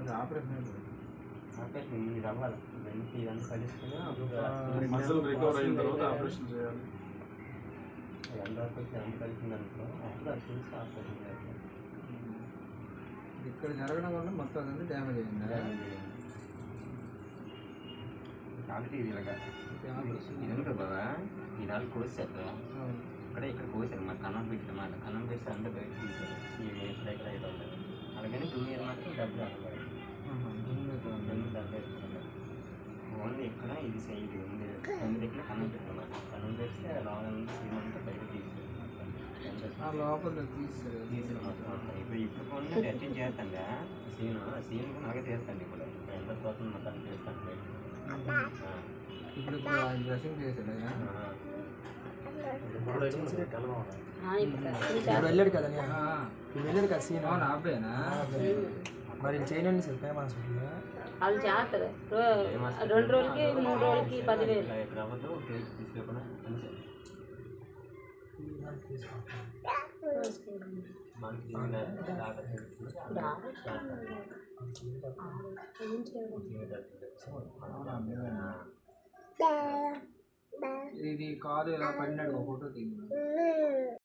అది ఆపరేషన్ ఇది అవ్వాలి ఇదంతా కలిసుకుని మజిల్ రికవర్ అయిన తర్వాత ఆపరేషన్ చేయాలి. ఎంతవరకు వచ్చి ఎంత కలిసింది అనుకో అప్పుడు అది చూసి ఆపరేషన్ చేయాలి. ఇక్కడ జరగడం వల్ల మొత్తం అదంతా డ్యామేజ్ అయింది. కాబట్టి ఇది ఇలాగా ఇది ఉంటుంది కదా ఈ నాలుగు కోసారు ఇక్కడ కోసారు మరి కన్నం పెట్టారు మాట కన్నం పెట్టి అంతా బయట తీసారు ఎక్కడ అయితే ఉంటుంది అలాగని 2 years మాత్రం డబ్బులు అవ్వాలి. ఓన్లీ ఇక్కడ ఇది సైడ్ ఉంది దగ్గర కన్నం పెట్టుకున్నారు. కన్నం పెడితే లోపల సీమంతా బయట తీసారు లోపల తీసారు మొత్తం. ఇప్పుడు కొన్ని అటెండ్ చేస్తాండి సీన్ నాకే తీస్తాండి. ఇప్పుడు ఎంత పోతుంది మొత్తం తీస్తాను. ఇప్పుడు డ్రెస్సింగ్ చేశాడు వెళ్ళాడు కదా వెళ్ళాడు కదా సీన్. అవును అబ్బాయినా మరి చేయనండి సార్ ఫేమస్ వాళ్ళు చేస్తారు 2 రోజులకి 3 రోజులకి 10,000. ఇది కాదు ఇలా పడినాడు ఒక ఫోటో తీయండి.